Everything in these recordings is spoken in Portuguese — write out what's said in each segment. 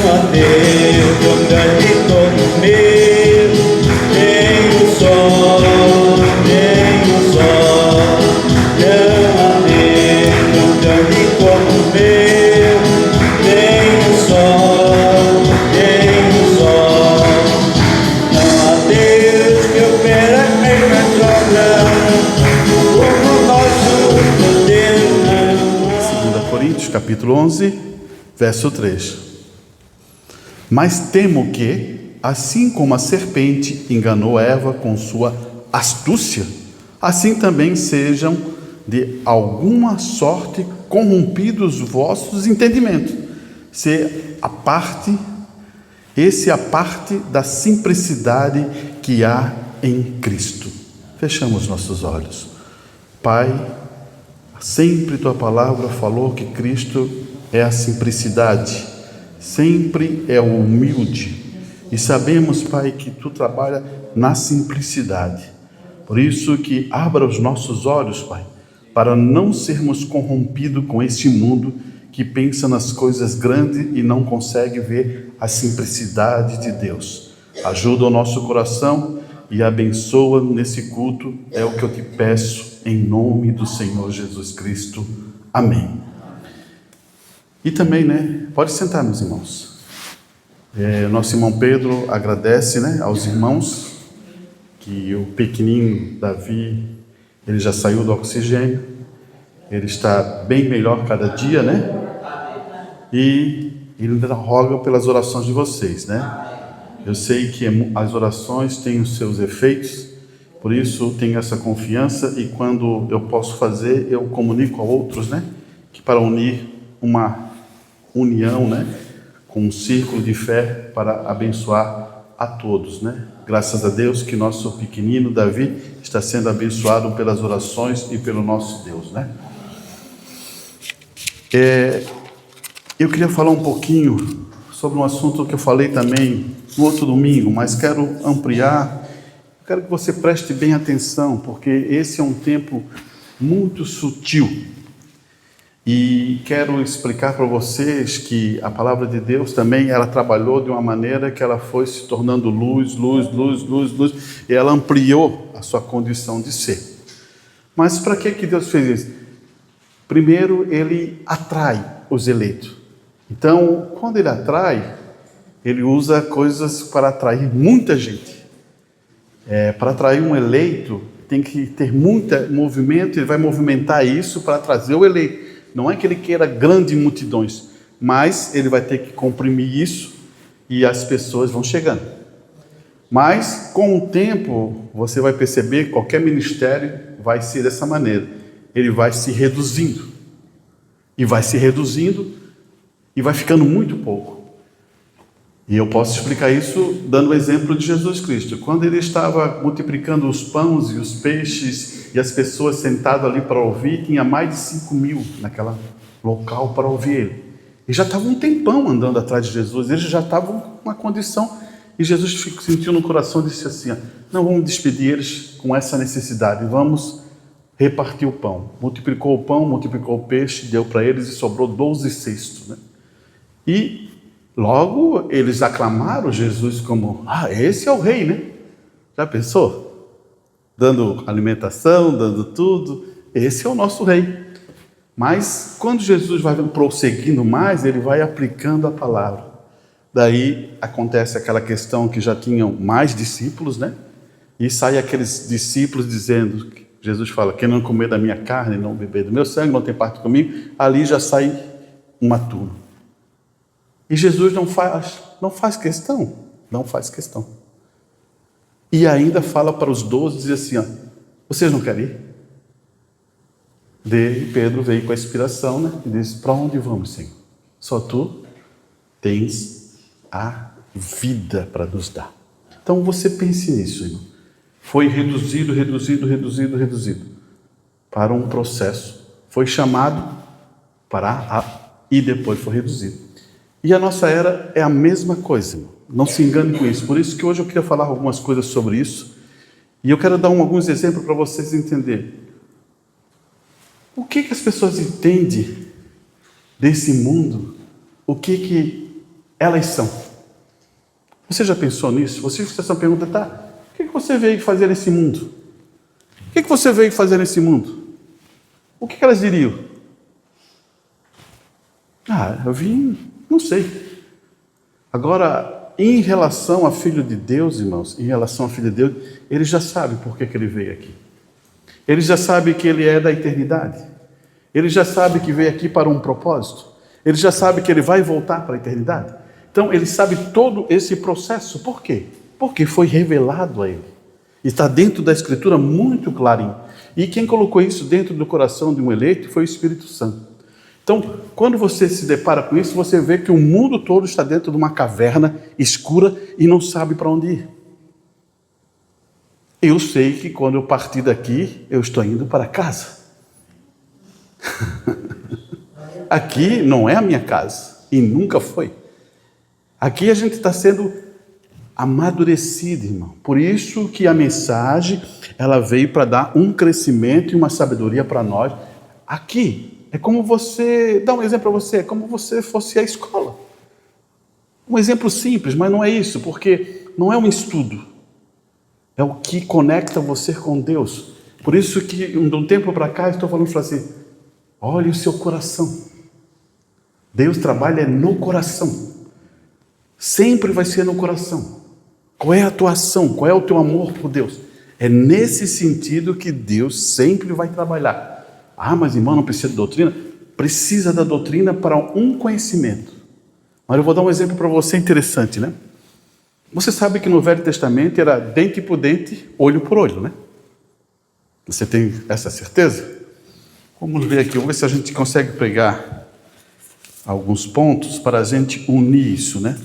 a Deus com grande comer, nem o sol, nem o sol. Não a Deus com grande comer, nem o sol, nem o sol. Não a Deus que opera em retrogrado, como nosso Deus não. 2 Coríntios, capítulo 11, verso 3. Mas temo que, assim como a serpente enganou Eva com sua astúcia, assim também sejam de alguma sorte corrompidos vossos entendimentos. Esse é a parte da simplicidade que há em Cristo. Fechamos nossos olhos. Pai, sempre tua palavra falou que Cristo é a simplicidade, sempre é o humilde. E sabemos, Pai, que tu trabalha na simplicidade. Por isso que abra os nossos olhos, Pai, para não sermos corrompidos com este mundo que pensa nas coisas grandes e não consegue ver a simplicidade de Deus. Ajuda o nosso coração e abençoa nesse culto, é o que eu te peço, em nome do Senhor Jesus Cristo. Amém. E também, pode sentar, meus irmãos. Nosso irmão Pedro agradece, aos irmãos, que o pequenininho Davi, ele já saiu do oxigênio, ele está bem melhor cada dia, E ele ainda roga pelas orações de vocês, Eu sei que as orações têm os seus efeitos, por isso tenho essa confiança, e quando eu posso fazer, eu comunico a outros, que para unir uma união, com um círculo de fé para abençoar a todos, Graças a Deus que nosso pequenino Davi está sendo abençoado pelas orações e pelo nosso Deus, Eu queria falar um pouquinho sobre um assunto que eu falei também no outro domingo, mas quero ampliar. Eu quero que você preste bem atenção, porque esse é um tempo muito sutil. E quero explicar para vocês que a palavra de Deus também, ela trabalhou de uma maneira que ela foi se tornando luz, e ela ampliou a sua condição de ser. Mas para que Deus fez isso? Primeiro, ele atrai os eleitos. Então, quando ele atrai, ele usa coisas para atrair muita gente. Para atrair um eleito, tem que ter muito movimento, ele vai movimentar isso para trazer o eleito. Não é que ele queira grandes multidões, mas ele vai ter que comprimir isso e as pessoas vão chegando. Mas, com o tempo, você vai perceber que qualquer ministério vai ser dessa maneira. Ele vai se reduzindo, e vai se reduzindo, e vai ficando muito pouco. E eu posso explicar isso dando o exemplo de Jesus Cristo. Quando ele estava multiplicando os pães e os peixes, e as pessoas sentadas ali para ouvir, tinha mais de 5.000 naquele local para ouvir ele. E já estavam um tempão andando atrás de Jesus, eles já estavam com uma condição, e Jesus sentiu no coração e disse assim: não vamos despedir eles com essa necessidade, vamos repartir o pão. Multiplicou o pão, multiplicou o peixe, deu para eles e sobrou 12 cestos, E logo eles aclamaram Jesus como: esse é o rei, Já pensou? Dando alimentação, dando tudo, esse é o nosso rei. Mas quando Jesus vai prosseguindo mais, ele vai aplicando a palavra. Daí acontece aquela questão que já tinham mais discípulos, E sai aqueles discípulos dizendo, Jesus fala: quem não comer da minha carne, não beber do meu sangue, não tem parte comigo. Ali já sai uma turma. E Jesus não faz questão. E ainda fala para os 12, diz assim: vocês não querem ir? Daí Pedro veio com a inspiração, e disse: para onde vamos, Senhor? Só tu tens a vida para nos dar. Então você pense nisso, irmão. Foi reduzido para um processo. Foi chamado e depois foi reduzido. E a nossa era é a mesma coisa, irmão. Não se engane com isso. Por isso que hoje eu queria falar algumas coisas sobre isso. E eu quero dar alguns exemplos para vocês entenderem. O que as pessoas entendem desse mundo? O que elas são. Você já pensou nisso? Você fez essa pergunta, tá? O que você veio fazer nesse mundo? O que você veio fazer nesse mundo? O que elas diriam? Eu vim, não sei. Agora, em relação a filho de Deus, irmãos, em relação a filho de Deus, ele já sabe por que ele veio aqui. Ele já sabe que ele é da eternidade. Ele já sabe que veio aqui para um propósito. Ele já sabe que ele vai voltar para a eternidade. Então, ele sabe todo esse processo. Por quê? Porque foi revelado a ele. Está dentro da Escritura muito clarinho. E quem colocou isso dentro do coração de um eleito foi o Espírito Santo. Então, quando você se depara com isso, você vê que o mundo todo está dentro de uma caverna escura e não sabe para onde ir. Eu sei que quando eu partir daqui, eu estou indo para casa. Aqui não é a minha casa e nunca foi. Aqui a gente está sendo amadurecido, irmão. Por isso que a mensagem, ela veio para dar um crescimento e uma sabedoria para nós. Aqui é como você, dá um exemplo para você, é como você fosse à escola. Um exemplo simples, mas não é isso, porque não é um estudo. É o que conecta você com Deus. Por isso que, de um tempo para cá, eu estou falando assim, olhe o seu coração. Deus trabalha no coração. Sempre vai ser no coração. Qual é a tua ação? Qual é o teu amor por Deus? É nesse sentido que Deus sempre vai trabalhar. Mas irmão, não precisa de doutrina? Precisa da doutrina para um conhecimento. Mas eu vou dar um exemplo para você interessante, né? Você sabe que no Velho Testamento era dente por dente, olho por olho, né? Você tem essa certeza? Vamos ver aqui, vamos ver se a gente consegue pegar alguns pontos para a gente unir isso, né?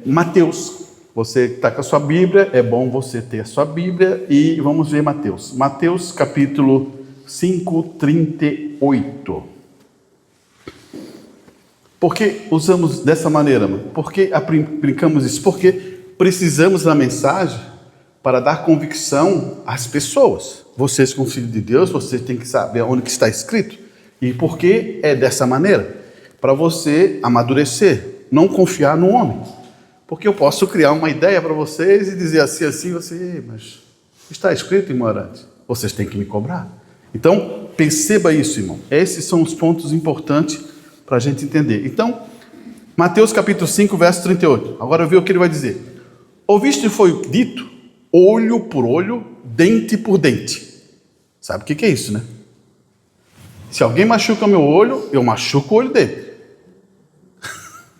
Mateus, você está com a sua Bíblia, é bom você ter a sua Bíblia e vamos ver Mateus. Mateus capítulo 5, 38. Por que usamos dessa maneira, mano? Por que aplicamos isso? Porque precisamos da mensagem para dar convicção às pessoas. Vocês, como filhos de Deus, vocês têm que saber onde que está escrito. E por que é dessa maneira? Para você amadurecer, não confiar no homem. Porque eu posso criar uma ideia para vocês e dizer assim, você, mas está escrito, ignorante. Vocês têm que me cobrar. Então, perceba isso, irmão. Esses são os pontos importantes para a gente entender. Então, Mateus capítulo 5, verso 38. Agora vê o que ele vai dizer. Ouviste foi dito, olho por olho, dente por dente. Sabe o que é isso, né? Se alguém machuca meu olho, eu machuco o olho dele.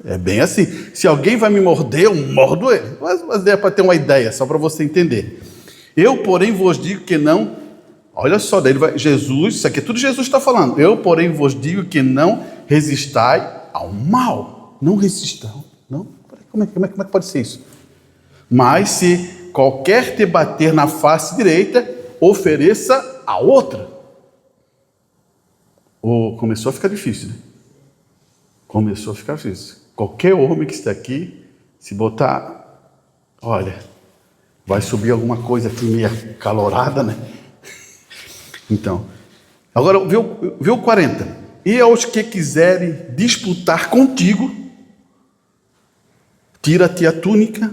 É bem assim. Se alguém vai me morder, eu mordo ele. Mas é para ter uma ideia, só para você entender. Eu, porém, vos digo que não... Olha só, daí Jesus, isso aqui é tudo Jesus está falando. Eu, porém, vos digo que não resistai ao mal. Não resistam. Não? Como é que pode ser isso? Mas se qualquer te bater na face direita, ofereça a outra. Começou a ficar difícil, né? Começou a ficar difícil. Qualquer homem que está aqui, se botar, olha, vai subir alguma coisa aqui meio acalorada, né? Então, agora vê o 40. E aos que quiserem disputar contigo, tira-te a túnica,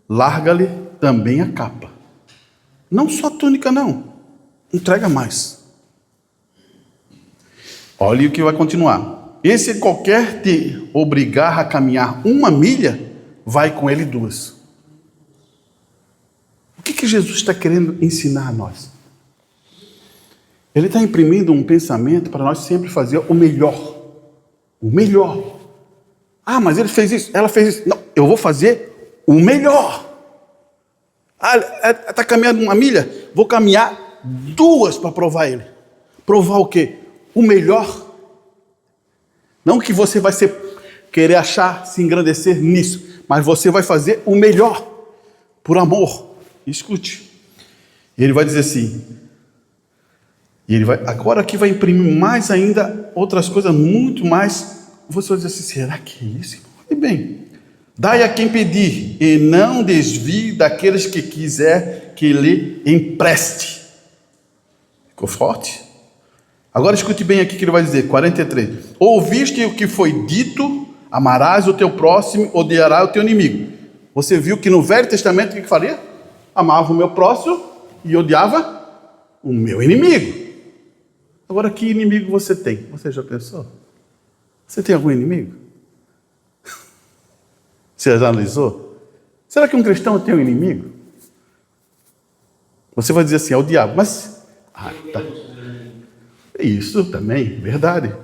larga-lhe também a capa. Não só a túnica, não. Entrega mais. Olha o que vai continuar. E se qualquer te obrigar a caminhar 1 milha, vai com ele 2. O que Jesus está querendo ensinar a nós? Ele está imprimindo um pensamento para nós sempre fazer o melhor. O melhor. Mas ele fez isso, ela fez isso. Não, eu vou fazer o melhor. Está caminhando 1 milha, vou caminhar 2 para provar ele. Provar o quê? O melhor. Não que você vai querer achar, se engrandecer nisso, mas você vai fazer o melhor, por amor. Escute. Ele vai dizer assim, e ele vai, agora aqui vai imprimir mais ainda outras coisas, muito mais. Você vai dizer assim, será que é isso? E bem, dai a quem pedir, e não desvie daqueles que quiser que lhe empreste. Ficou forte? Agora escute bem aqui que ele vai dizer, 43. Ouviste o que foi dito, amarás o teu próximo, odiarás o teu inimigo. Você viu que no Velho Testamento o que faria? Amava o meu próximo e odiava o meu inimigo. Agora, que inimigo você tem? Você já pensou? Você tem algum inimigo? Você já analisou? Será que um cristão tem um inimigo? Você vai dizer assim, é o diabo, mas... tá. Isso também, verdade.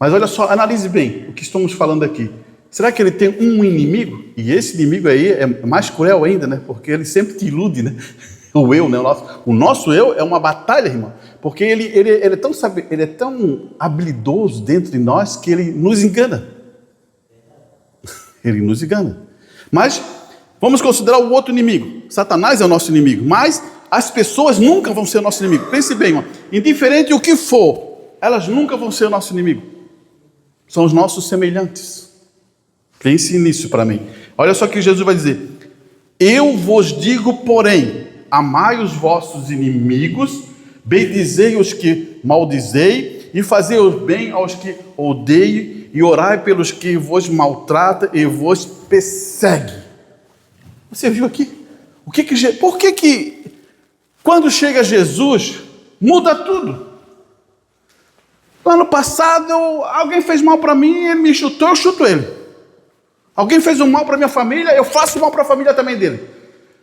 Mas olha só, analise bem o que estamos falando aqui. Será que ele tem um inimigo? E esse inimigo aí é mais cruel ainda, né? Porque ele sempre te ilude, né? O eu, né? O nosso eu é uma batalha, irmão. Porque ele é tão habilidoso dentro de nós que ele nos engana. Ele nos engana. Mas vamos considerar o outro inimigo. Satanás é o nosso inimigo, mas as pessoas nunca vão ser o nosso inimigo. Pense bem, irmão. Indiferente o que for, elas nunca vão ser o nosso inimigo. São os nossos semelhantes. Pense nisso para mim. Olha só que Jesus vai dizer: eu vos digo, porém, amai os vossos inimigos, bendizei os que maldizei, e fazei o bem aos que odeiam, e orai pelos que vos maltratam e vos perseguem. Você viu aqui? Por que quando chega Jesus, muda tudo? No ano passado, alguém fez mal para mim, ele me chutou, eu chuto ele. Alguém fez um mal para minha família, eu faço mal para a família também dele.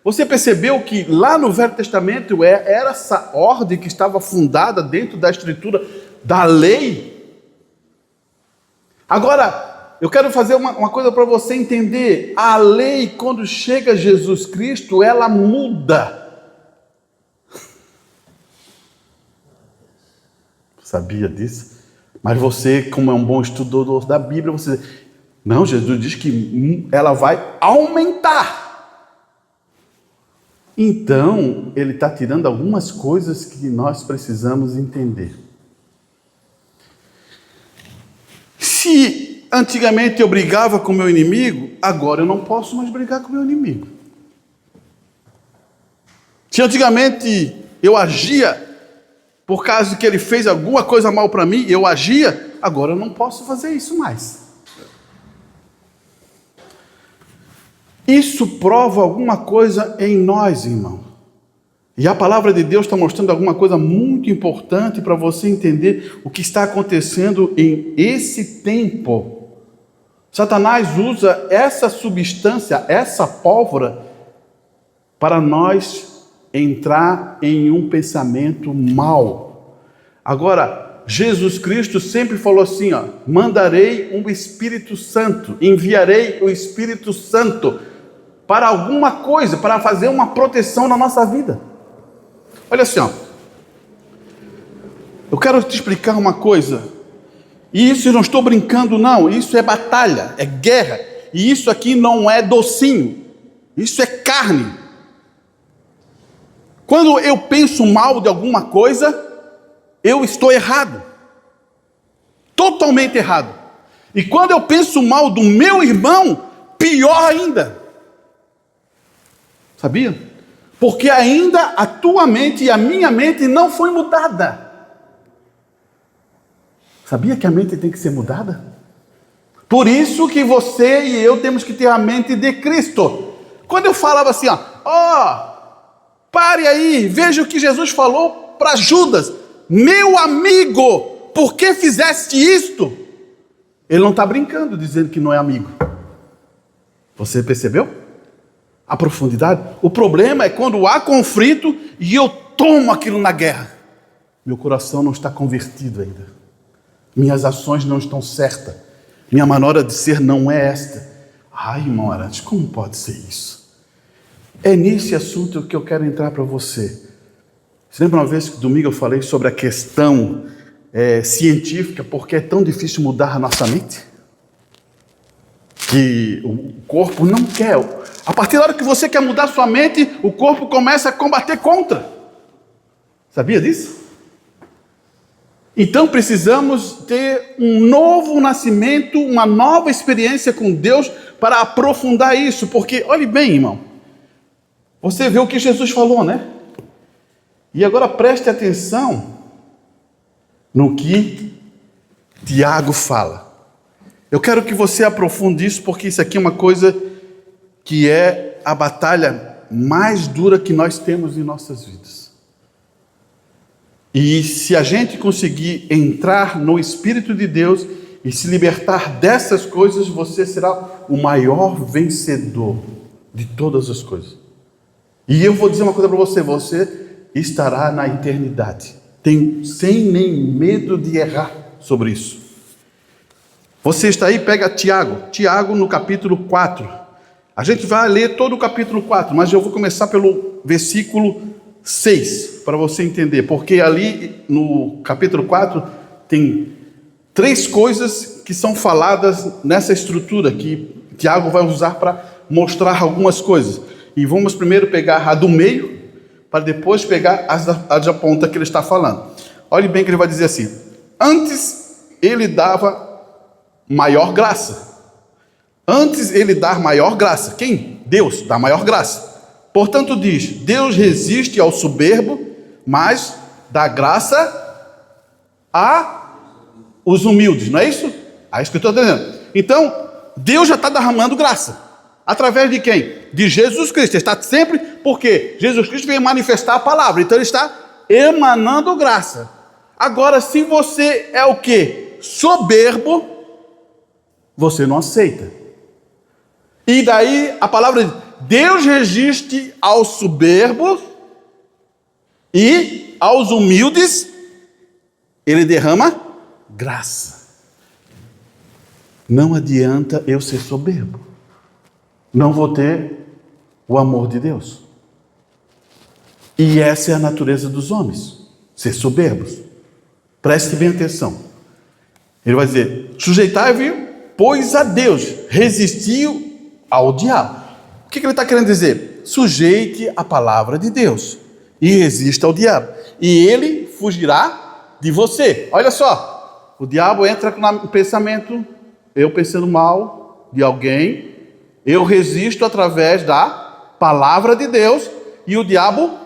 Você percebeu que lá no Velho Testamento era essa ordem que estava fundada dentro da escritura da lei? Agora, eu quero fazer uma coisa para você entender. A lei, quando chega Jesus Cristo, ela muda. Sabia disso? Mas você, como é um bom estudador da Bíblia, você diz, não, Jesus diz que ela vai aumentar. Então, ele está tirando algumas coisas que nós precisamos entender. Se antigamente eu brigava com o meu inimigo, agora eu não posso mais brigar com o meu inimigo. Se antigamente eu agia por causa que ele fez alguma coisa mal para mim, eu agia, agora eu não posso fazer isso mais. Isso prova alguma coisa em nós, irmão. E a palavra de Deus está mostrando alguma coisa muito importante para você entender o que está acontecendo em esse tempo. Satanás usa essa substância, essa pólvora, para nós entrar em um pensamento mau. Agora, Jesus Cristo sempre falou assim, mandarei um Espírito Santo, enviarei o Espírito Santo para alguma coisa, para fazer uma proteção na nossa vida. Olha assim, eu quero te explicar uma coisa, e isso eu não estou brincando não, isso é batalha, é guerra, e isso aqui não é docinho, isso é carne. Quando eu penso mal de alguma coisa, eu estou errado, totalmente errado. E quando eu penso mal do meu irmão, pior ainda. Sabia? Porque ainda a tua mente e a minha mente não foi mudada. Sabia que a mente tem que ser mudada? Por isso que você e eu temos que ter a mente de Cristo. Quando eu falava assim, pare aí, veja o que Jesus falou para Judas. Meu amigo, por que fizeste isto? Ele não está brincando dizendo que não é amigo. Você percebeu? A profundidade. O problema é quando há conflito e eu tomo aquilo na guerra. Meu coração não está convertido ainda. Minhas ações não estão certas. Minha maneira de ser não é esta. Ai, irmão Arantes, como pode ser isso? É nesse assunto que eu quero entrar para você. Você lembra uma vez que domingo eu falei sobre a questão científica, porque é tão difícil mudar a nossa mente? Que o corpo não quer. A partir da hora que você quer mudar sua mente, o corpo começa a combater contra. Sabia disso? Então precisamos ter um novo nascimento, uma nova experiência com Deus para aprofundar isso. Porque, olhe bem, irmão, você vê o que Jesus falou, né? E agora preste atenção no que Tiago fala. Eu quero que você aprofunde isso, porque isso aqui é uma coisa que é a batalha mais dura que nós temos em nossas vidas. E se a gente conseguir entrar no Espírito de Deus e se libertar dessas coisas, você será o maior vencedor de todas as coisas. E eu vou dizer uma coisa para você: você estará na eternidade, sem nem medo de errar sobre isso. Você está aí, pega Tiago no capítulo 4. A gente vai ler todo o capítulo 4, mas eu vou começar pelo versículo 6, para você entender, porque ali no capítulo 4 tem 3 coisas que são faladas nessa estrutura que Tiago vai usar para mostrar algumas coisas. E vamos primeiro pegar a do meio, para depois pegar a da ponta que ele está falando. Olhe bem que ele vai dizer assim: antes ele dava maior graça. Antes ele dar maior graça. Quem? Deus dá maior graça. Portanto diz: Deus resiste ao soberbo, mas dá graça a os humildes. Não é isso? É isso que eu estou dizendo. Então, Deus já está derramando graça. Através de quem? De Jesus Cristo. Ele está sempre, porque Jesus Cristo veio manifestar a palavra. Então ele está emanando graça. Agora, se você é o quê? Soberbo, você não aceita. E daí a palavra diz: Deus resiste aos soberbos e aos humildes ele derrama graça. Não adianta eu ser soberbo. Não vou ter o amor de Deus. E essa é a natureza dos homens, ser soberbos. Preste bem atenção. Ele vai dizer: sujeitai-vos, pois, a Deus, resistiu ao diabo. O que ele está querendo dizer? Sujeite a palavra de Deus e resista ao diabo, e ele fugirá de você. Olha só, o diabo entra no pensamento, eu pensando mal de alguém, eu resisto através da palavra de Deus e o diabo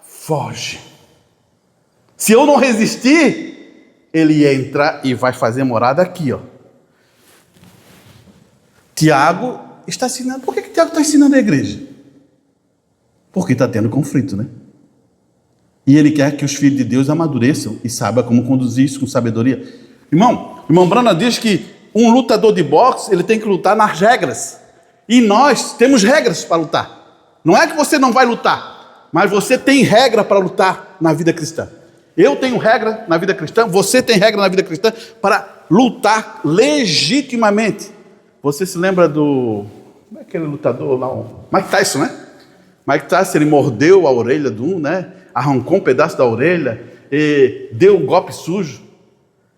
foge. Se eu não resistir, ele entra e vai fazer morada aqui, ó. Tiago está ensinando. Por que Tiago está ensinando a igreja? Porque está tendo conflito, né? E ele quer que os filhos de Deus amadureçam e saibam como conduzir isso com sabedoria. Irmão Brana diz que um lutador de boxe, ele tem que lutar nas regras. E nós temos regras para lutar. Não é que você não vai lutar, mas você tem regra para lutar na vida cristã. Eu tenho regra na vida cristã, você tem regra na vida cristã para lutar legitimamente. Você se lembra do... como é aquele lutador lá? Mike Tyson, né? Mike Tyson, ele mordeu a orelha de um, né? Arrancou um pedaço da orelha, e deu um golpe sujo.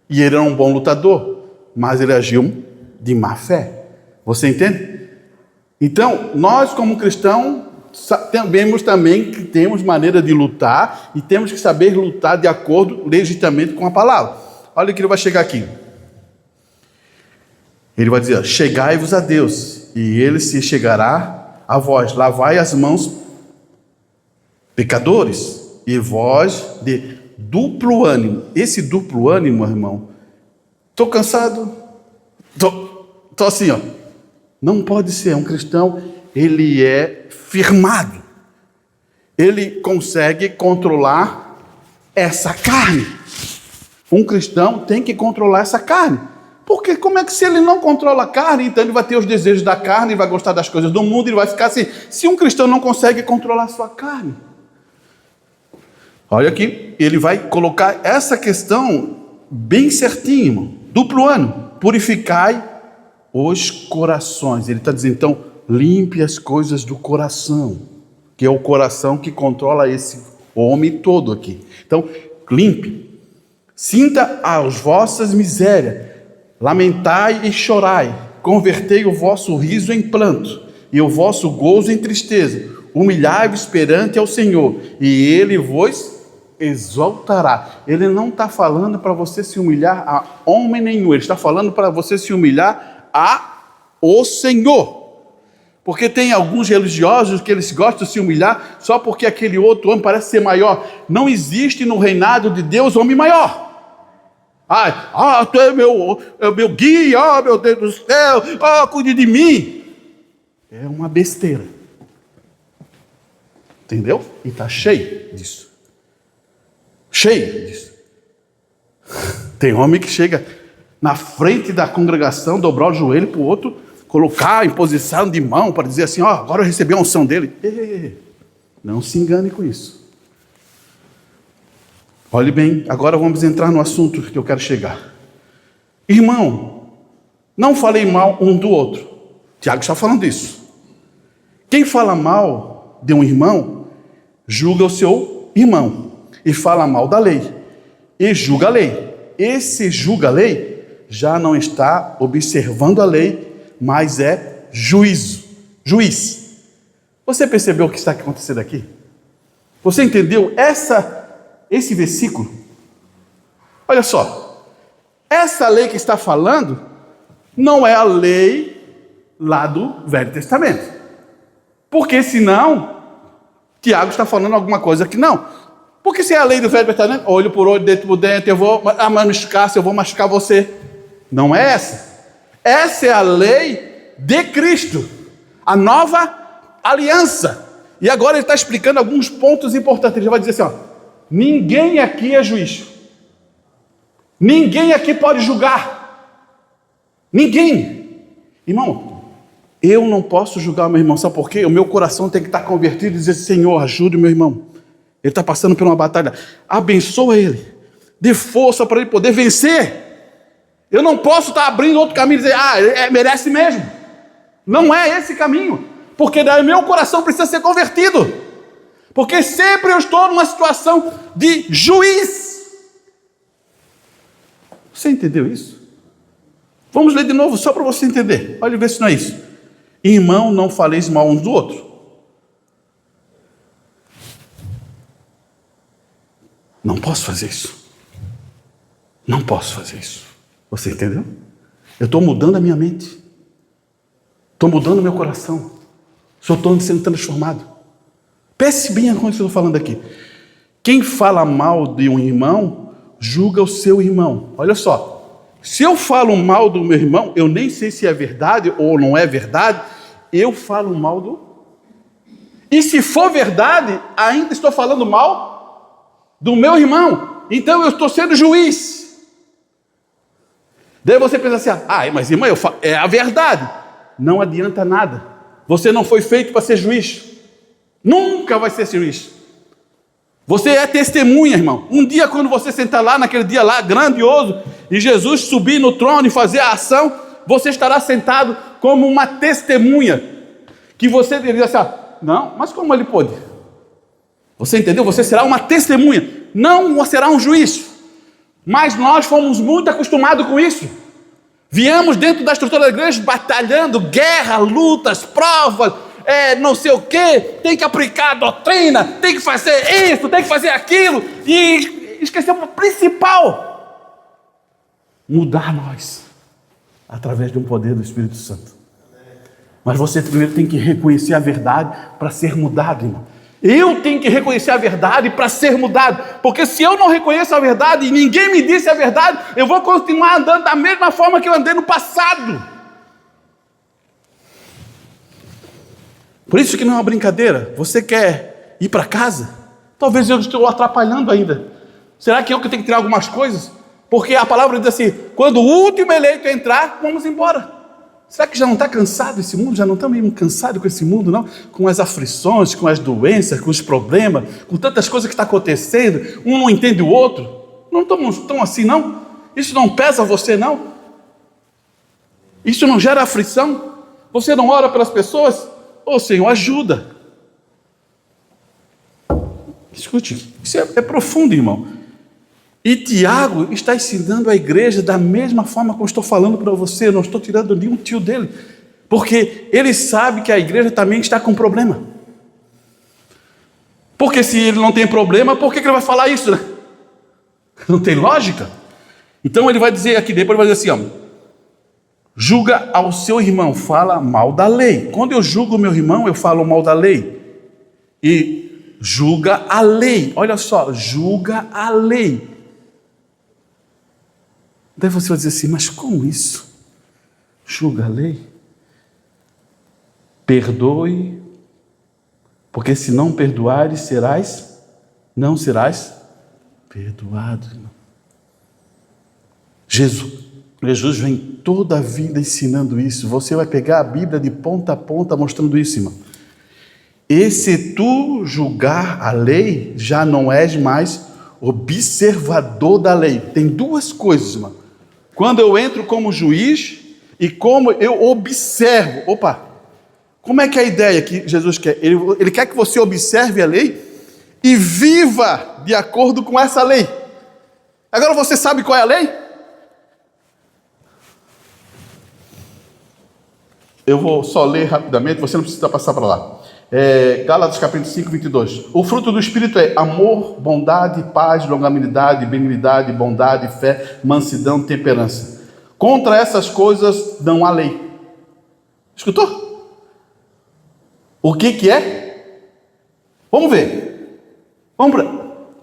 E ele era um bom lutador, mas ele agiu de má fé. Você entende? Então, nós como cristãos, sabemos também que temos maneira de lutar e temos que saber lutar de acordo legitimamente com a palavra. Olha que ele vai chegar aqui. Ele vai dizer: chegai-vos a Deus, e ele se chegará a vós. Lavai as mãos, pecadores, e vós de duplo ânimo. Esse duplo ânimo, irmão, estou cansado, estou assim, ó. Não pode ser. Um cristão, ele é firmado. Ele consegue controlar essa carne. Um cristão tem que controlar essa carne. Porque como é que, se ele não controla a carne, então ele vai ter os desejos da carne, vai gostar das coisas do mundo, ele vai ficar assim. Se um cristão não consegue controlar a sua carne, olha aqui, ele vai colocar essa questão bem certinho, irmão. Duplo ânimo. Purificai os corações. Ele está dizendo, então, limpe as coisas do coração, que é o coração que controla esse homem todo aqui. Então, limpe. Sinta as vossas misérias, lamentai e chorai, convertei o vosso riso em pranto, e o vosso gozo em tristeza. Humilhai-vos perante ao Senhor, e Ele vos exaltará. Ele não está falando para você se humilhar a homem nenhum, Ele está falando para você se humilhar o Senhor. Porque tem alguns religiosos que eles gostam de se humilhar só porque aquele outro homem parece ser maior. Não existe no reinado de Deus homem maior. Ai, tu é meu guia, meu Deus do céu, cuide de mim. É uma besteira. Entendeu? E está cheio disso. Cheio disso. Tem homem que chega na frente da congregação, dobrar o joelho para o outro, colocar em posição de mão para dizer assim, agora eu recebi a unção dele. Não se engane com isso. Olhe bem, agora vamos entrar no assunto que eu quero chegar. Irmão, não falei mal um do outro. Tiago está falando isso. Quem fala mal de um irmão, julga o seu irmão. E fala mal da lei. E julga a lei. Esse julga a lei já não está observando a lei, mas é juízo. Juiz. Você percebeu o que está acontecendo aqui? Você entendeu esse versículo? Olha só, essa lei que está falando não é a lei lá do Velho Testamento, porque senão Tiago está falando alguma coisa que não, porque se é a lei do Velho Testamento, olho por olho, dente por dente, eu vou machucar, se eu vou machucar você, não é essa é a lei de Cristo, a nova aliança. E agora ele está explicando alguns pontos importantes. Ele vai dizer assim, ninguém aqui é juiz. Ninguém aqui pode julgar. Ninguém. Irmão, eu não posso julgar o meu irmão. Sabe por quê? O meu coração tem que estar convertido e dizer, Senhor, ajude o meu irmão. Ele está passando por uma batalha. Abençoa ele. Dê força para ele poder vencer. Eu não posso estar abrindo outro caminho e dizer, ele merece mesmo. Não é esse caminho. Porque daí meu coração precisa ser convertido. Porque sempre eu estou numa situação de juiz. Você entendeu isso? Vamos ler de novo, só para você entender. Olha, vê se não é isso. Irmão, não faleis mal uns do outro. Não posso fazer isso. Não posso fazer isso. Você entendeu? Eu estou mudando a minha mente. Estou mudando o meu coração. Estou sendo transformado. Pense bem a coisa que eu estou falando aqui. Quem fala mal de um irmão, julga o seu irmão. Olha só. Se eu falo mal do meu irmão, eu nem sei se é verdade ou não é verdade, eu falo mal do... E se for verdade, ainda estou falando mal do meu irmão. Então eu estou sendo juiz. Daí você pensa assim, mas irmão, é a verdade. Não adianta nada. Você não foi feito para ser juiz. Nunca vai ser juiz. Você é testemunha, irmão. Um dia, quando você sentar lá, naquele dia lá, grandioso, e Jesus subir no trono e fazer a ação, você estará sentado como uma testemunha. Que você diria assim, não, mas como ele pôde? Você entendeu? Você será uma testemunha. Não será um juiz. Mas nós fomos muito acostumados com isso. Viemos dentro da estrutura da igreja batalhando, guerra, lutas, provas, não sei o quê, tem que aplicar a doutrina, tem que fazer isso, tem que fazer aquilo, e esquecemos o principal, mudar nós, através de um poder do Espírito Santo. Mas você primeiro tem que reconhecer a verdade para ser mudado, irmão. Eu tenho que reconhecer a verdade para ser mudado, porque se eu não reconheço a verdade e ninguém me disse a verdade, eu vou continuar andando da mesma forma que eu andei no passado. Por isso que não é uma brincadeira. Você quer ir para casa? Talvez eu estou atrapalhando ainda. Será que eu que tenho que tirar algumas coisas? Porque a palavra diz assim, quando o último eleito entrar, vamos embora. Será que já não está cansado esse mundo? Já não está meio cansado com esse mundo, não? Com as aflições, com as doenças, com os problemas, com tantas coisas que estão acontecendo, um não entende o outro. Não estamos tão assim, não? Isso não pesa você, não? Isso não gera aflição? Você não ora pelas pessoas? Senhor, ajuda. Escute, isso é profundo, irmão. E Tiago está ensinando a igreja da mesma forma como estou falando para você. Eu não estou tirando nenhum tio dele, porque ele sabe que a igreja também está com problema. Porque se ele não tem problema, por que ele vai falar isso, né? Não tem lógica. Então ele vai dizer aqui, depois ele vai dizer assim, julga ao seu irmão, fala mal da lei. Quando eu julgo o meu irmão, eu falo mal da lei. E julga a lei. Olha só, julga a lei. Daí você vai dizer assim, mas como isso? Julga a lei? Perdoe, porque se não perdoares, não serás perdoado. Jesus vem toda a vida ensinando isso. Você vai pegar a Bíblia de ponta a ponta mostrando isso, irmão. E se tu julgar a lei, já não és mais observador da lei. Tem duas coisas, irmão. Quando eu entro como juiz e como eu observo. Opa, como é que é a ideia que Jesus quer? Ele quer que você observe a lei e viva de acordo com essa lei. Agora você sabe qual é a lei? Eu vou só ler rapidamente, você não precisa passar para lá. Gálatas capítulo 5, 22. O fruto do Espírito é amor, bondade, paz, longanimidade, benignidade, bondade, fé, mansidão, temperança. Contra essas coisas não há lei. Escutou? O que é? Vamos ver.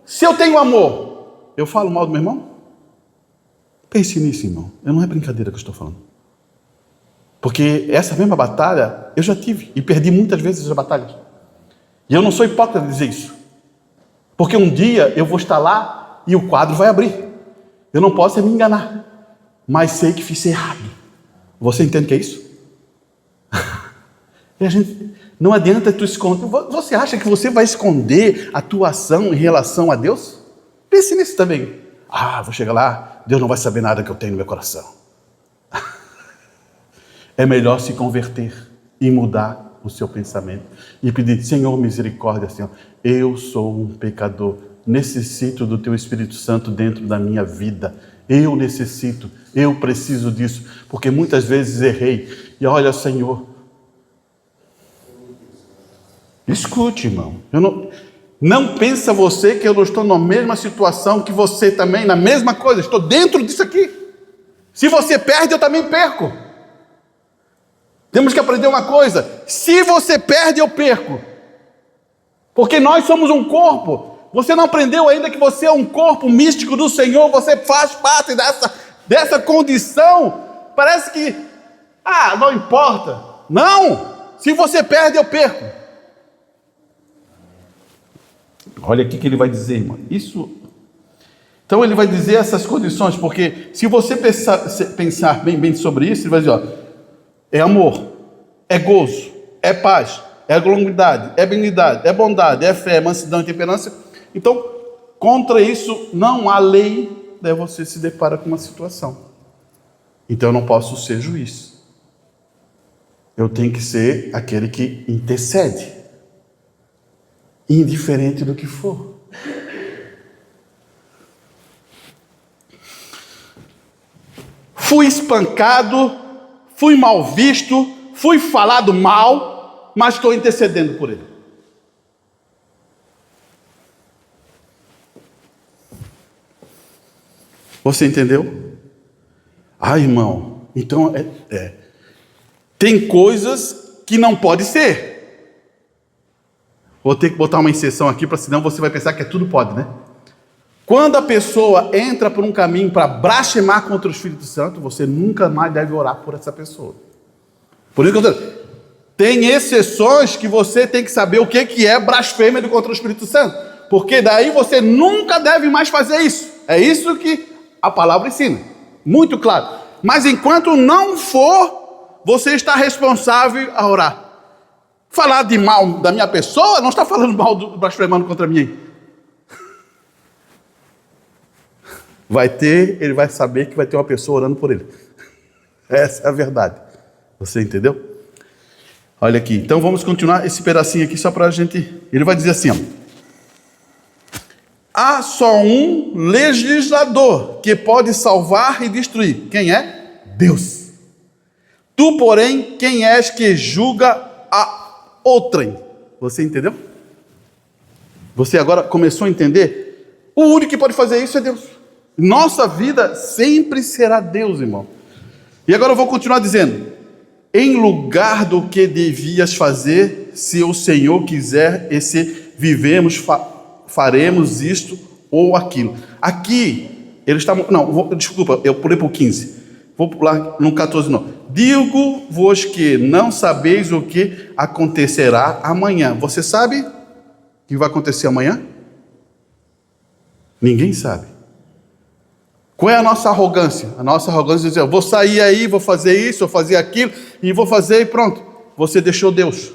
Se eu tenho amor, eu falo mal do meu irmão? Pense nisso, irmão. Não é brincadeira que eu estou falando. Porque essa mesma batalha eu já tive e perdi muitas vezes as batalhas. E eu não sou hipócrita de dizer isso. Porque um dia eu vou estar lá e o quadro vai abrir. Eu não posso me enganar, mas sei que fiz errado. Você entende o que é isso? E a gente, não adianta tu esconder. Você acha que você vai esconder a tua ação em relação a Deus? Pense nisso também. Vou chegar lá, Deus não vai saber nada que eu tenho no meu coração. É melhor se converter e mudar o seu pensamento e pedir, Senhor, misericórdia, Senhor, eu sou um pecador, necessito do Teu Espírito Santo dentro da minha vida, eu preciso disso, porque muitas vezes errei, e olha, Senhor, escute, irmão, não pensa você que eu não estou na mesma situação que você também, na mesma coisa, estou dentro disso aqui. Se você perde, eu também perco. Temos que aprender uma coisa, se você perde, eu perco. Porque nós somos um corpo. Você não aprendeu ainda que você é um corpo místico do Senhor, você faz parte dessa condição. Parece que, não importa. Não, se você perde, eu perco. Olha aqui que ele vai dizer, irmão. Então ele vai dizer essas condições, porque se você pensar bem sobre isso, ele vai dizer, é amor, é gozo, é paz, é longanimidade, é benignidade, é bondade, é fé, mansidão e temperança. Então, contra isso não há lei, daí você se depara com uma situação. Então eu não posso ser juiz. Eu tenho que ser aquele que intercede, indiferente do que for. Fui espancado, fui mal visto, fui falado mal, mas estou intercedendo por ele. Você entendeu? Irmão, então tem coisas que não pode ser. Vou ter que botar uma exceção aqui, para senão você vai pensar que tudo pode, né? Quando a pessoa entra por um caminho para blasfemar contra o Espírito Santo, você nunca mais deve orar por essa pessoa. Por isso que eu estou dizendo, tem exceções que você tem que saber o que é blasfêmia contra o Espírito Santo, porque daí você nunca deve mais fazer isso. É isso que a palavra ensina, muito claro. Mas enquanto não for, você está responsável a orar. Falar de mal da minha pessoa, não está falando mal do blasfemando contra mim. Ele vai saber que vai ter uma pessoa orando por ele. Essa é a verdade. Você entendeu? Olha aqui, então vamos continuar esse pedacinho aqui só para a gente... Ele vai dizer assim, há só um legislador que pode salvar e destruir. Quem é? Deus. Tu, porém, quem és que julga a outrem? Você entendeu? Você agora começou a entender? O único que pode fazer isso é Deus. Nossa vida sempre será Deus, irmão. E agora eu vou continuar dizendo, em lugar do que devias fazer, se o Senhor quiser, e se vivemos, faremos isto ou aquilo. Aqui, Ele está... Não, desculpa, eu pulei para o 15. Vou pular no 14 não. Digo-vos que não sabeis o que acontecerá amanhã. Você sabe o que vai acontecer amanhã? Ninguém sabe. Qual é a nossa arrogância? A nossa arrogância é dizer, eu vou sair aí, vou fazer isso, vou fazer aquilo, e vou fazer e pronto. Você deixou Deus.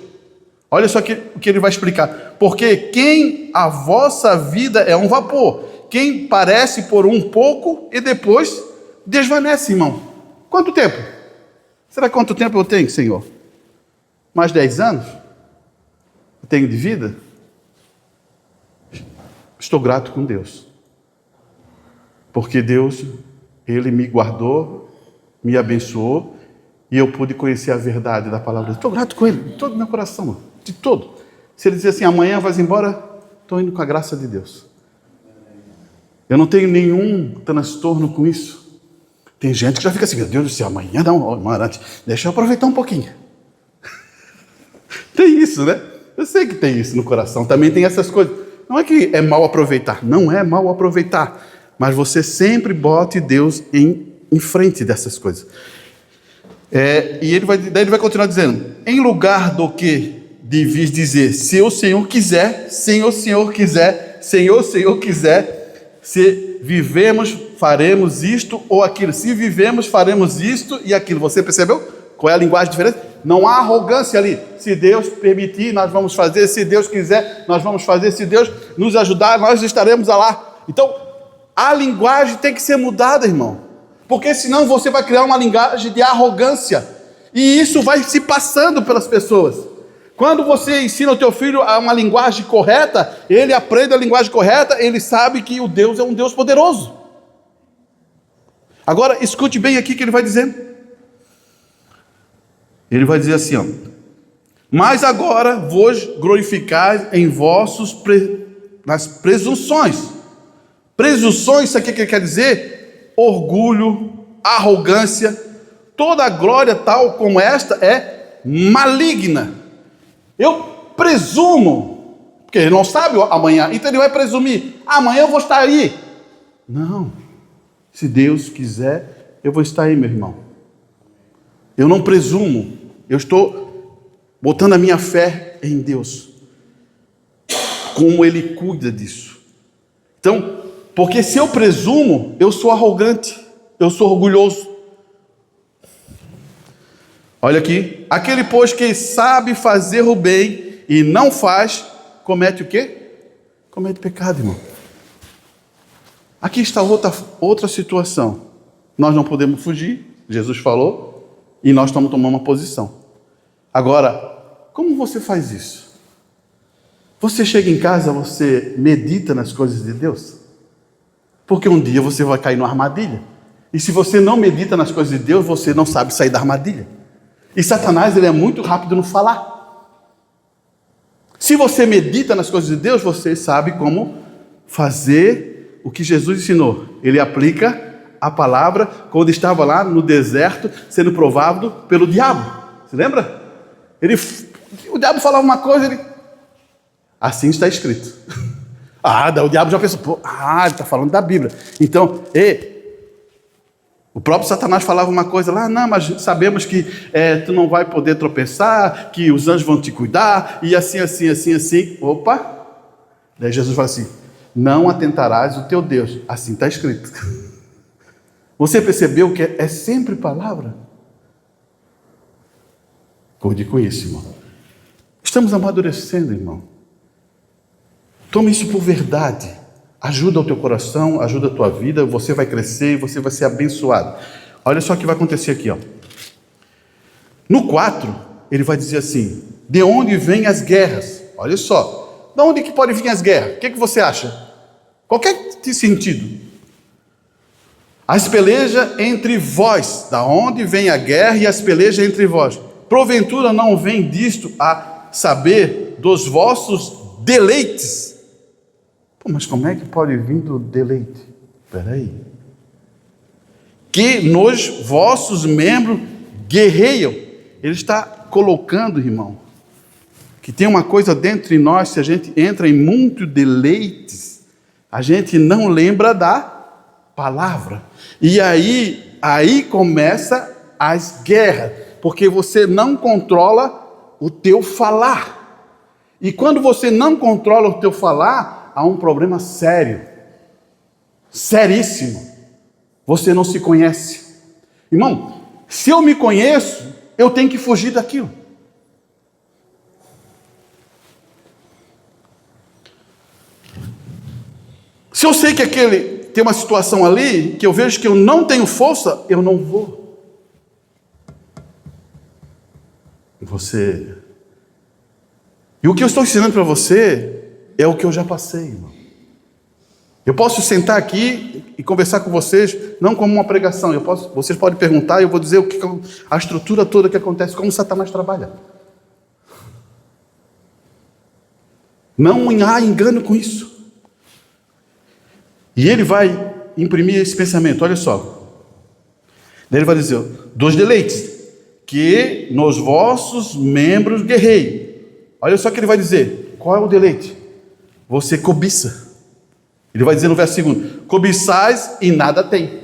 Olha só o que ele vai explicar. Porque quem a vossa vida é um vapor, quem parece por um pouco e depois desvanece, irmão. Quanto tempo? Será quanto tempo eu tenho, Senhor? Mais 10 anos? Eu tenho de vida? Estou grato com Deus. Porque Deus, Ele me guardou, me abençoou, e eu pude conhecer a verdade da palavra. Estou grato com Ele, de todo o meu coração, de todo. Se Ele dizer assim, amanhã vais embora, estou indo com a graça de Deus. Eu não tenho nenhum transtorno com isso. Tem gente que já fica assim, meu Deus do céu, amanhã não, antes, deixa eu aproveitar um pouquinho. Tem isso, né? Eu sei que tem isso no coração, também tem essas coisas. Não é que é mal aproveitar, não é mal aproveitar, mas você sempre bote Deus em frente dessas coisas. E daí ele vai continuar dizendo, em lugar do que devis dizer, se o Senhor quiser, se o Senhor quiser, se o Senhor quiser, se vivemos, faremos isto ou aquilo, se vivemos, faremos isto e aquilo. Você percebeu qual é a linguagem diferente? Não há arrogância ali. Se Deus permitir, nós vamos fazer. Se Deus quiser, nós vamos fazer. Se Deus nos ajudar, nós estaremos lá. Então, a linguagem tem que ser mudada, irmão. Porque senão você vai criar uma linguagem de arrogância. E isso vai se passando pelas pessoas. Quando você ensina o teu filho a uma linguagem correta, ele aprende a linguagem correta, ele sabe que o Deus é um Deus poderoso. Agora, escute bem aqui o que ele vai dizer. Ele vai dizer assim, ó. Mas agora vos glorificais em nas presunções. Presunções, isso aqui que ele quer dizer? Orgulho, arrogância. Toda glória tal como esta é maligna. Eu presumo, porque ele não sabe amanhã, então ele vai presumir, amanhã eu vou estar aí. Não, se Deus quiser, eu vou estar aí, meu irmão. Eu não presumo, eu estou botando a minha fé em Deus, como Ele cuida disso. Então, porque se eu presumo, eu sou arrogante, eu sou orgulhoso. Olha aqui, aquele pois que sabe fazer o bem e não faz, comete o quê? Comete pecado, irmão. Aqui está outra situação. Nós não podemos fugir, Jesus falou, e nós estamos tomando uma posição. Agora, como você faz isso? Você chega em casa, você medita nas coisas de Deus? Porque um dia você vai cair numa armadilha. E se você não medita nas coisas de Deus, você não sabe sair da armadilha. E Satanás, ele é muito rápido no falar. Se você medita nas coisas de Deus, você sabe como fazer o que Jesus ensinou. Ele aplica a palavra quando estava lá no deserto, sendo provado pelo diabo. Você lembra? O diabo falava uma coisa, ele... Assim está escrito. O diabo já pensou, ele está falando da Bíblia. Então, o próprio Satanás falava uma coisa lá, não, mas sabemos que tu não vai poder tropeçar, que os anjos vão te cuidar, e assim. Opa! Daí Jesus fala assim, não atentarás o teu Deus. Assim está escrito. Você percebeu que é sempre palavra? Cuide com isso, irmão. Estamos amadurecendo, irmão. Tome isso por verdade. Ajuda o teu coração, ajuda a tua vida, você vai crescer e você vai ser abençoado. Olha só o que vai acontecer aqui, ó. No 4, ele vai dizer assim, de onde vêm as guerras? Olha só, de onde que pode vir as guerras? O que você acha? Qualquer sentido. As pelejas entre vós, da onde vem a guerra e as pelejas entre vós? Porventura não vem disto a saber dos vossos deleites? Mas como é que pode vir do deleite? Espera aí. Que nos vossos membros guerreiam. Ele está colocando, irmão, que tem uma coisa dentro de nós, se a gente entra em muito deleites, a gente não lembra da palavra. E aí começa as guerras, porque você não controla o teu falar. E quando você não controla o teu falar, há um problema sério, seríssimo. Você não se conhece. Irmão, se eu me conheço, eu tenho que fugir daquilo. Se eu sei que tem uma situação ali, que eu vejo que eu não tenho força, eu não vou. E o que eu estou ensinando para você é o que eu já passei, irmão. Eu posso sentar aqui e conversar com vocês, não como uma pregação. Vocês podem perguntar e eu vou dizer a estrutura toda que acontece, como Satanás trabalha. Não há engano com isso. E ele vai imprimir esse pensamento, olha só. Daí ele vai dizer, dos deleites, que nos vossos membros guerrei. Olha só o que ele vai dizer. Qual é o deleite? Você cobiça. Ele vai dizer no verso 2: cobiçais e nada tem.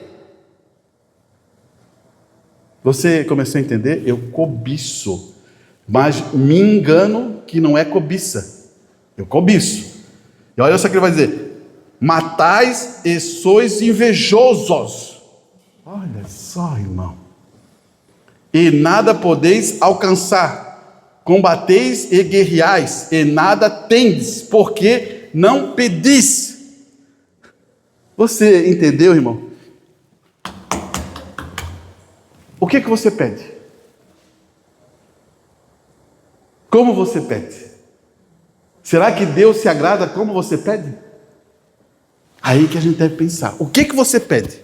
Você começou a entender? Eu cobiço, mas me engano que não é cobiça. Eu cobiço. E olha só o que ele vai dizer: matais e sois invejosos. Olha só, irmão. E nada podeis alcançar. Combateis e guerreais, e nada tendes, porque não pedis. Você entendeu, irmão? O que você pede? Como você pede? Será que Deus se agrada como você pede? Aí que a gente deve pensar. O que você pede?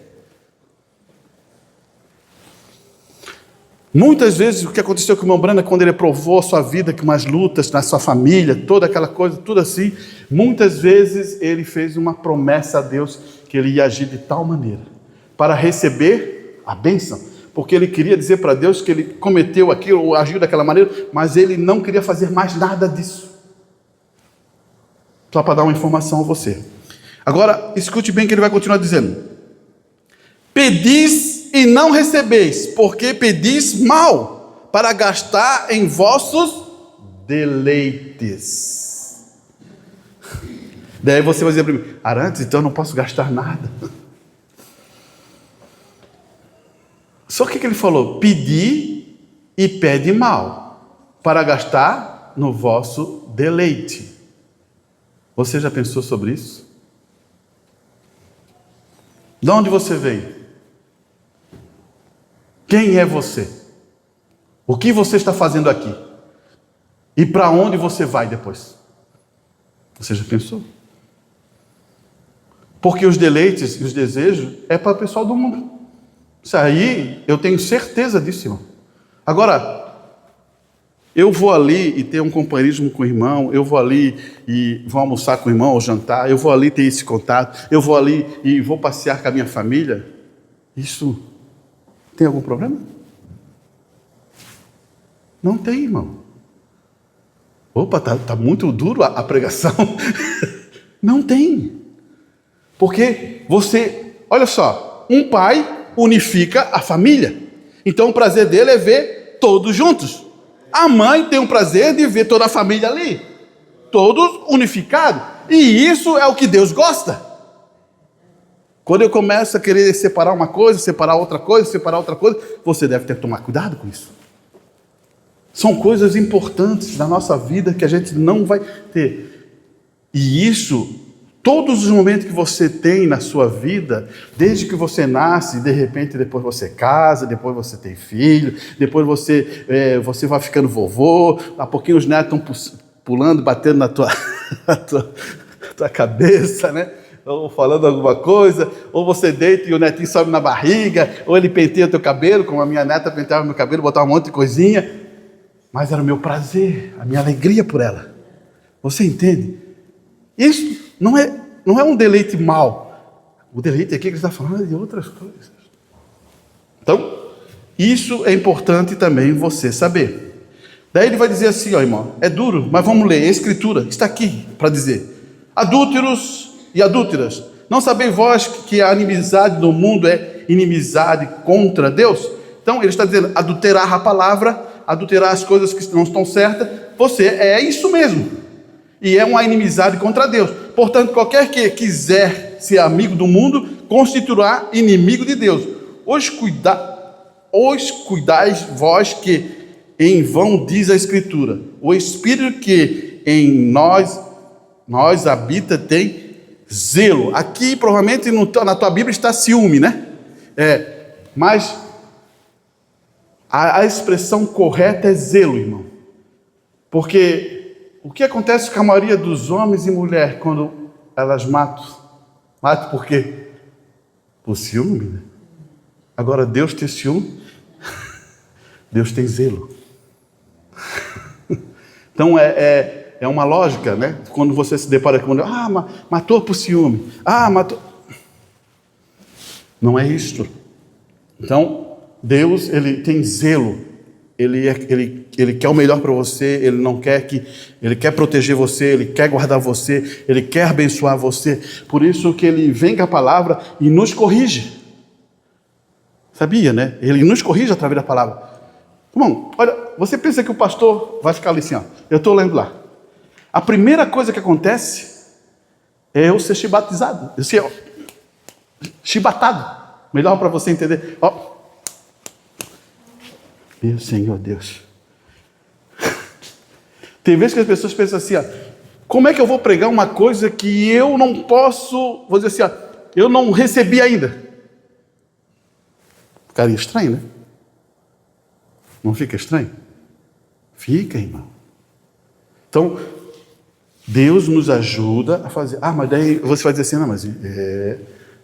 Muitas vezes o que aconteceu com o irmão Brana, quando ele provou a sua vida, com umas lutas na sua família, toda aquela coisa, tudo assim, muitas vezes ele fez uma promessa a Deus que ele ia agir de tal maneira, para receber a bênção, porque ele queria dizer para Deus que ele cometeu aquilo, ou agiu daquela maneira, mas ele não queria fazer mais nada disso. Só para dar uma informação a você. Agora, escute bem que ele vai continuar dizendo: pedis e não recebeis, porque pedis mal, para gastar em vossos deleites. Daí você vai dizer para mim: Arantes, então eu não posso gastar nada. Só que ele falou: pedi e pede mal, para gastar no vosso deleite. Você já pensou sobre isso? De onde você veio? Quem é você? O que você está fazendo aqui? E para onde você vai depois? Você já pensou? Porque os deleites e os desejos é para o pessoal do mundo. Isso aí, eu tenho certeza disso, irmão. Agora, eu vou ali e ter um companheirismo com o irmão, eu vou ali e vou almoçar com o irmão, ou jantar, eu vou ali ter esse contato, eu vou ali e vou passear com a minha família. Isso tem algum problema? Não tem, irmão. Opa, tá muito duro a pregação. Não tem. Porque olha só, um pai unifica a família. Então o prazer dele é ver todos juntos. A mãe tem o prazer de ver toda a família ali, todos unificados. E isso é o que Deus gosta. Quando eu começo a querer separar uma coisa, separar outra coisa, você deve ter que tomar cuidado com isso. São coisas importantes da nossa vida que a gente não vai ter. E isso, todos os momentos que você tem na sua vida, desde que você nasce, de repente depois você casa, depois você tem filho, depois você vai ficando vovô, daqui a pouquinho os netos estão pulando, batendo na tua cabeça, né? Ou falando alguma coisa, ou você deita e o netinho sobe na barriga, ou ele penteia o teu cabelo, como a minha neta penteava meu cabelo, botava um monte de coisinha, mas era o meu prazer, a minha alegria por ela. Você entende? Isso não é um deleite mau. O deleite aqui que ele está falando é de outras coisas. Então, isso é importante também você saber. Daí ele vai dizer assim, ó irmão, é duro, mas vamos ler, a Escritura está aqui para dizer: adúlteros e adúlteras, Não sabeis vós que a inimizade do mundo é inimizade contra Deus? Então ele está dizendo, adulterar a palavra, adulterar as coisas que não estão certas, você é isso mesmo. E é uma inimizade contra Deus. Portanto, qualquer que quiser ser amigo do mundo, constituirá inimigo de Deus. Os cuidais vós que em vão diz a Escritura, o Espírito que em nós habita tem zelo. Aqui provavelmente na tua Bíblia está ciúme, né? Mas a expressão correta é zelo, irmão. Porque o que acontece com a maioria dos homens e mulheres quando elas matam? Matam por quê? Por ciúme, né? Agora Deus tem ciúme? Deus tem zelo. Então é uma lógica, né? Quando você se depara com matou por ciúme. Matou. Não é isto. Então, Deus, ele tem zelo. Ele quer o melhor para você. Ele quer proteger você. Ele quer guardar você. Ele quer abençoar você. Por isso que ele vem com a palavra e nos corrige. Sabia, né? Ele nos corrige através da palavra. Irmão, olha, você pensa que o pastor vai ficar ali assim, ó. Eu estou lendo lá. A primeira coisa que acontece é eu ser chibatizado. Eu ser chibatado. Melhor para você entender. Ó. Meu Senhor Deus. Tem vezes que as pessoas pensam assim, ó, como é que eu vou pregar uma coisa que eu não posso, vou dizer assim, ó, eu não recebi ainda? Ficaria estranho, né? Não fica estranho? Fica, irmão. Então, Deus nos ajuda a fazer. Mas daí você vai dizer assim, não,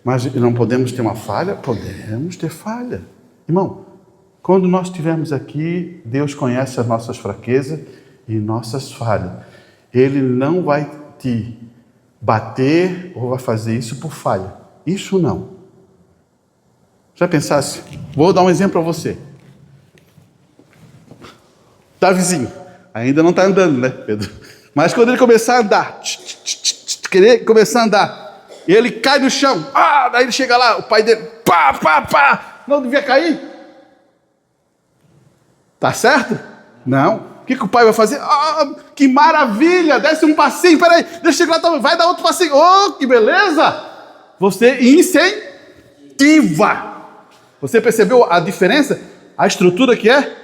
mas não podemos ter uma falha? Podemos ter falha. Irmão, quando nós estivermos aqui, Deus conhece as nossas fraquezas e nossas falhas. Ele não vai te bater ou vai fazer isso por falha. Isso não. Já pensasse? Vou dar um exemplo para você. Davizinho, ainda não está andando, né, Pedro? Mas quando ele começar a andar, querer começar a andar, e ele cai no chão, daí ele chega lá, o pai dele, não devia cair? Tá certo? Não. O que o pai vai fazer? Que maravilha, desce um passinho, peraí, deixa eu chegar lá, vai dar outro passinho, que beleza! Você incentiva. Você percebeu a diferença? A estrutura que é?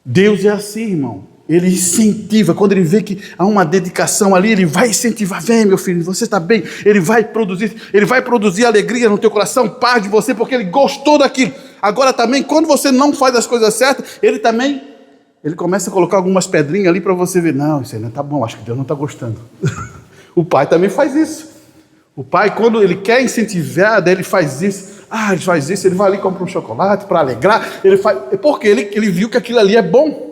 Deus é assim, irmão. Ele incentiva. Quando ele vê que há uma dedicação ali, ele vai incentivar. Vem, meu filho, você está bem. Ele vai produzir alegria no teu coração, paz de você, porque ele gostou daquilo. Agora também, quando você não faz as coisas certas, ele começa a colocar algumas pedrinhas ali para você ver. Não, isso aí não está bom, acho que Deus não está gostando. O pai também faz isso. O pai, quando ele quer incentivar, daí ele faz isso. Ele faz isso, ele vai ali e compra um chocolate para alegrar. Porque ele viu que aquilo ali é bom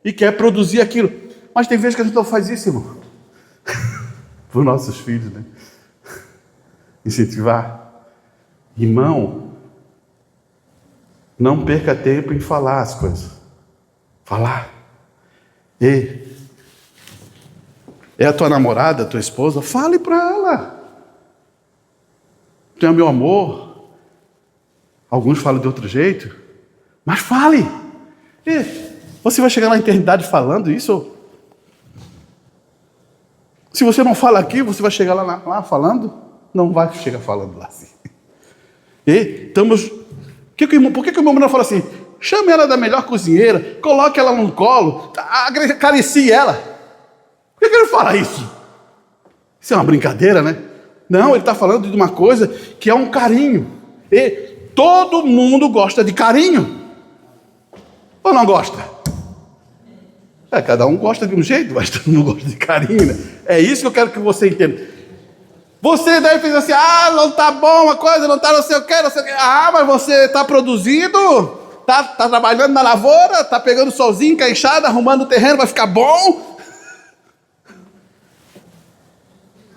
e quer produzir aquilo. Mas tem vezes que a gente não faz isso, irmão. Para os nossos filhos, né? Incentivar. Irmão, não perca tempo em falar as coisas. Falar. É a tua namorada, a tua esposa? Fale para ela. Tu é meu amor. Alguns falam de outro jeito, mas fale. Você vai chegar na eternidade falando isso? Se você não fala aqui, você vai chegar lá falando? Não vai chegar falando lá assim. Por que o meu irmão fala assim? Chame ela da melhor cozinheira, coloque ela no colo, acaricie ela. Por que ele fala isso? Isso é uma brincadeira, né? Não, ele está falando de uma coisa que é um carinho. Todo mundo gosta de carinho. Ou não gosta? Cada um gosta de um jeito, mas todo mundo gosta de carinho, né? É isso que eu quero que você entenda. Você deve pensar assim, não está bom uma coisa, não está não sei o que. Mas você está produzindo, está trabalhando na lavoura, está pegando solzinho, com a enxada, arrumando o terreno, vai ficar bom.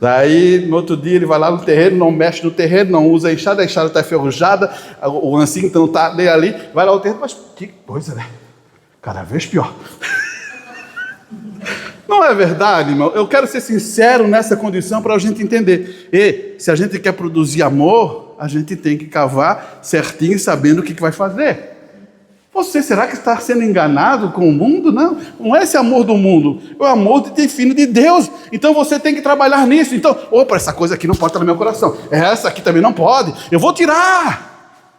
Daí, no outro dia, ele vai lá no terreno, não mexe no terreno, não usa a enxada está enferrujada, o ancinho então está ali, vai lá no terreno, mas que coisa, né? Cada vez pior. Não é verdade, irmão? Eu quero ser sincero nessa condição para a gente entender. E se a gente quer produzir amor, a gente tem que cavar certinho, sabendo o que vai fazer. Você, será que está sendo enganado com o mundo? Não, não é esse amor do mundo, é o amor de ter filho de Deus. Então você tem que trabalhar nisso. Então, opa, essa coisa aqui não pode estar no meu coração, essa aqui também não pode, eu vou tirar.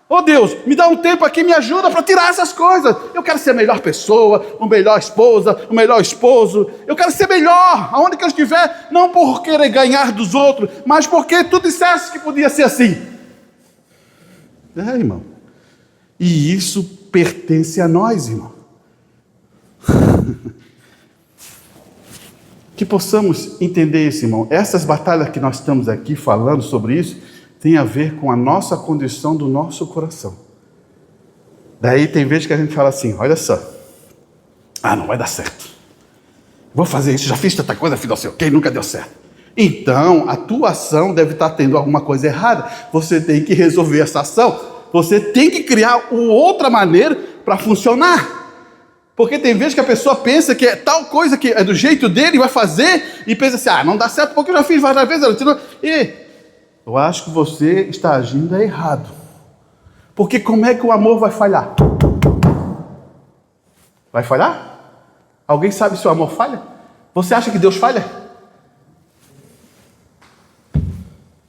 Oh Deus, me dá um tempo aqui, me ajuda para tirar essas coisas. Eu quero ser a melhor pessoa, a melhor esposa, o melhor esposo. Eu quero ser melhor, aonde que eu estiver, não por querer ganhar dos outros, mas porque tu disseste que podia ser assim. Irmão. E isso pertence a nós, irmão. Que possamos entender isso, irmão. Essas batalhas que nós estamos aqui falando sobre isso, tem a ver com a nossa condição do nosso coração. Daí tem vezes que a gente fala assim, olha só, não vai dar certo. Vou fazer isso, já fiz tanta coisa, fiz não sei o quê, nunca deu certo. Então, a tua ação deve estar tendo alguma coisa errada. Você tem que resolver essa ação. Você tem que criar outra maneira para funcionar. Porque tem vezes que a pessoa pensa que é tal coisa que é do jeito dele, vai fazer, e pensa assim, não dá certo porque eu já fiz várias vezes. Eu acho que você está agindo errado. Porque como é que o amor vai falhar? Vai falhar? Alguém sabe se o amor falha? Você acha que Deus falha?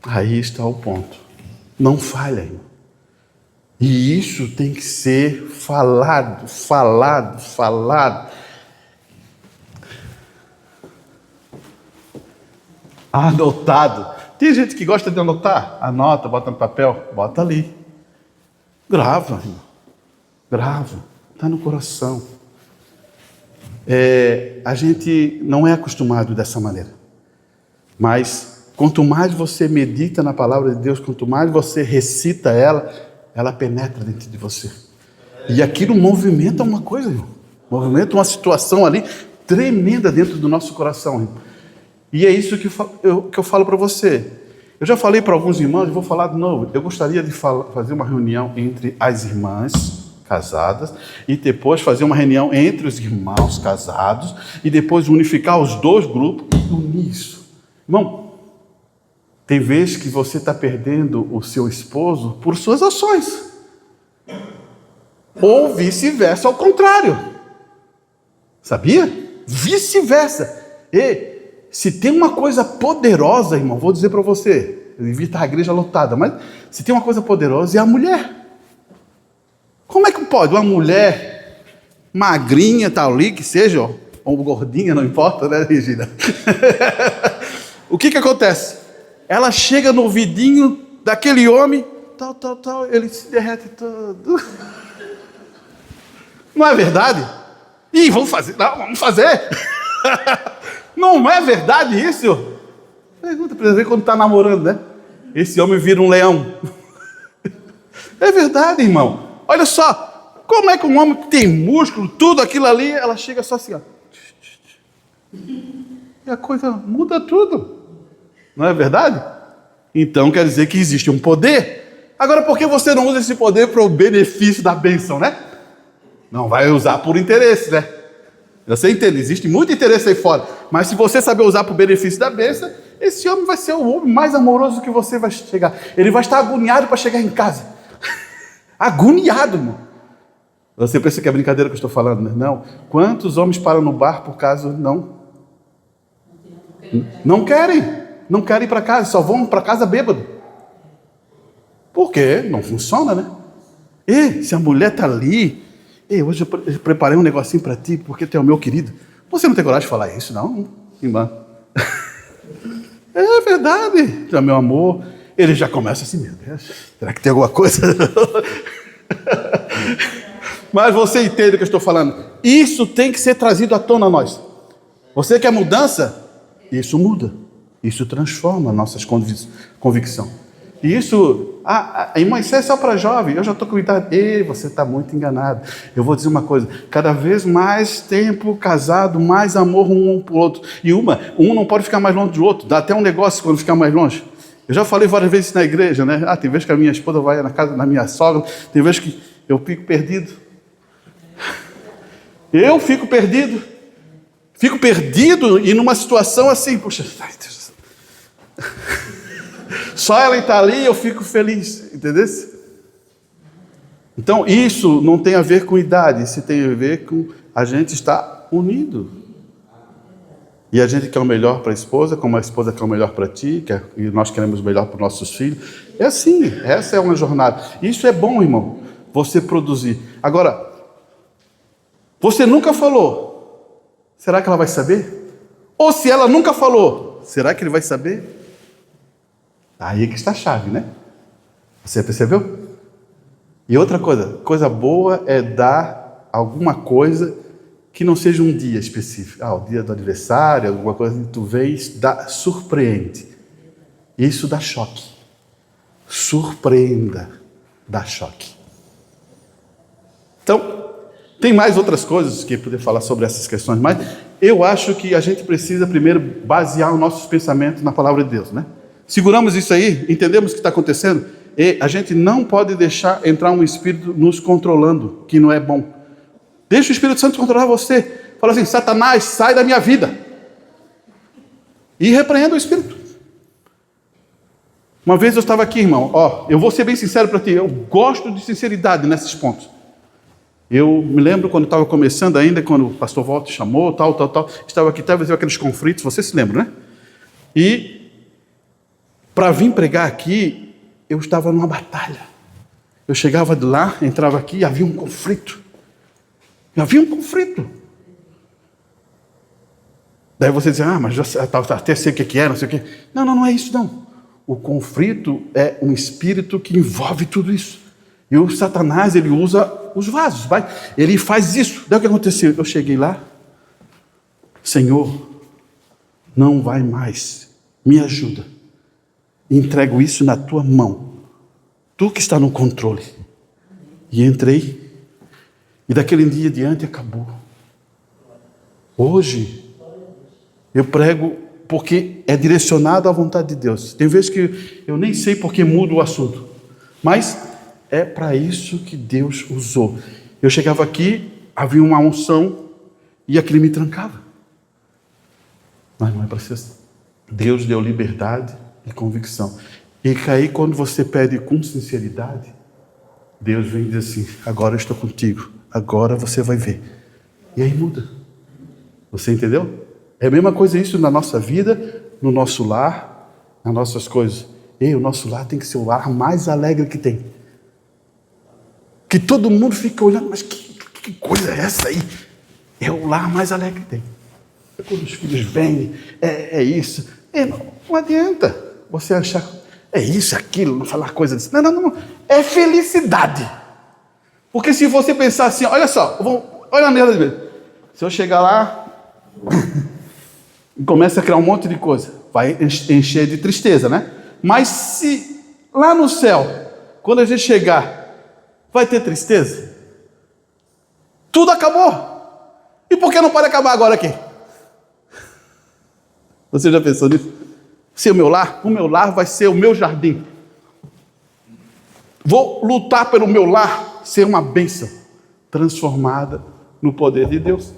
Aí está o ponto. Não falha, irmão. E isso tem que ser falado. Anotado. Tem gente que gosta de anotar. Anota, bota no papel, bota ali. Grava, irmão. Grava. Está no coração. A gente não é acostumado dessa maneira. Mas quanto mais você medita na palavra de Deus, quanto mais você recita ela penetra dentro de você. E aquilo movimenta uma coisa, irmão. Movimenta uma situação ali tremenda dentro do nosso coração, irmão. E é isso que eu falo para você. Eu já falei para alguns irmãos, e vou falar de novo. Eu gostaria de fazer uma reunião entre as irmãs casadas, e depois fazer uma reunião entre os irmãos casados, e depois unificar os dois grupos e unir isso. Irmão, tem vezes que você está perdendo o seu esposo por suas ações. Ou vice-versa, ao contrário. Sabia? Vice-versa. E se tem uma coisa poderosa, irmão, vou dizer para você, eu devia estar a igreja lotada, mas se tem uma coisa poderosa é a mulher. Como é que pode uma mulher magrinha, tal ali, que seja, ou gordinha, não importa, né, Regina? O que acontece? Ela chega no ouvidinho daquele homem, tal, ele se derrete todo. Não é verdade? Vamos fazer. Não, vamos fazer. Não é verdade isso? Pergunta para você quando está namorando, né? Esse homem vira um leão. É verdade, irmão. Olha só, como é que um homem que tem músculo, tudo aquilo ali, ela chega só assim, ó. E a coisa muda tudo. Não é verdade? Então quer dizer que existe um poder. Agora, por que você não usa esse poder para o benefício da bênção, né? Não vai usar por interesse, né? Você entende, existe muito interesse aí fora. Mas se você saber usar para o benefício da bênção, esse homem vai ser o homem mais amoroso que você vai chegar. Ele vai estar agoniado para chegar em casa. Agoniado, irmão. Você pensa que é brincadeira que eu estou falando, né? Não. Quantos homens param no bar por causa não querem. Não querem ir para casa, só vão para casa bêbado. Por quê? Não funciona, né? Se a mulher está ali, hoje eu preparei um negocinho para ti, porque tu é o meu querido. Você não tem coragem de falar isso, não, irmã? É verdade, tu é meu amor. Ele já começa assim, meu Deus, será que tem alguma coisa? Mas você entende o que eu estou falando. Isso tem que ser trazido à tona a nós. Você quer mudança? Isso muda. Isso transforma nossas convicções. E isso, irmã, isso é só para jovem. Eu já estou com idade. Você está muito enganado. Eu vou dizer uma coisa. Cada vez mais tempo casado, mais amor um para o outro. E um não pode ficar mais longe do outro. Dá até um negócio quando ficar mais longe. Eu já falei várias vezes na igreja, né? Tem vezes que a minha esposa vai na casa da minha sogra. Tem vezes que eu fico perdido. Eu fico perdido. Fico perdido e numa situação assim, puxa, ai, Deus. Só ela está ali e eu fico feliz, entendeu? Então isso não tem a ver com idade, isso tem a ver com a gente estar unido. E a gente quer o melhor para a esposa, como a esposa quer o melhor para ti, e nós queremos o melhor para os nossos filhos. É assim, essa é uma jornada. Isso é bom, irmão, você produzir. Agora, você nunca falou. Será que ela vai saber? Ou se ela nunca falou, será que ele vai saber? Aí é que está a chave, né? Você percebeu? E outra coisa boa é dar alguma coisa que não seja um dia específico. O dia do aniversário, alguma coisa que tu vês, surpreende. Isso dá choque. Surpreenda, dá choque. Então, tem mais outras coisas que poder falar sobre essas questões, mas eu acho que a gente precisa primeiro basear os nossos pensamentos na palavra de Deus, né? Seguramos isso aí, entendemos o que está acontecendo, e a gente não pode deixar entrar um espírito nos controlando, que não é bom. Deixa o Espírito Santo controlar você. Fala assim, Satanás, sai da minha vida. E repreenda o espírito. Uma vez eu estava aqui, irmão, eu vou ser bem sincero para ti, eu gosto de sinceridade nesses pontos. Eu me lembro quando estava começando ainda, quando o pastor Walter chamou, tal, estava aqui, talvez aqueles conflitos, você se lembra, né? E para vir pregar aqui, eu estava numa batalha. Eu chegava de lá, entrava aqui, havia um conflito. Daí você diz, mas já até sei o que é, não sei o que. Não é isso não. O conflito é um espírito que envolve tudo isso. E o Satanás, ele usa os vasos, ele faz isso. Daí o que aconteceu? Eu cheguei lá, Senhor, não vai mais, me ajuda. Entrego isso na tua mão. Tu que está no controle. E entrei, e daquele dia adiante acabou. Hoje, eu prego porque é direcionado à vontade de Deus. Tem vezes que eu nem sei porque mudo o assunto, mas é para isso que Deus usou. Eu chegava aqui, havia uma unção e aquilo me trancava. Mas não é para ser assim. Deus deu liberdade e convicção. E aí quando você pede com sinceridade, Deus vem e diz assim, agora eu estou contigo, agora você vai ver. E aí muda. Você entendeu? É a mesma coisa isso na nossa vida, no nosso lar, nas nossas coisas. O nosso lar tem que ser o lar mais alegre que tem. Que todo mundo fica olhando, mas que coisa é essa aí? É o lar mais alegre que tem. Quando os filhos vêm, é isso. Não adianta você achar, é isso, aquilo, não falar coisa disso. Não. É felicidade. Porque se você pensar assim, olha só, olha nela mesmo. Se eu chegar lá e começa a criar um monte de coisa, vai encher de tristeza, né? Mas se lá no céu, quando a gente chegar, vai ter tristeza? Tudo acabou. E por que não pode acabar agora aqui? Você já pensou nisso? Se o meu lar vai ser o meu jardim. Vou lutar pelo meu lar ser uma bênção transformada no poder de Deus.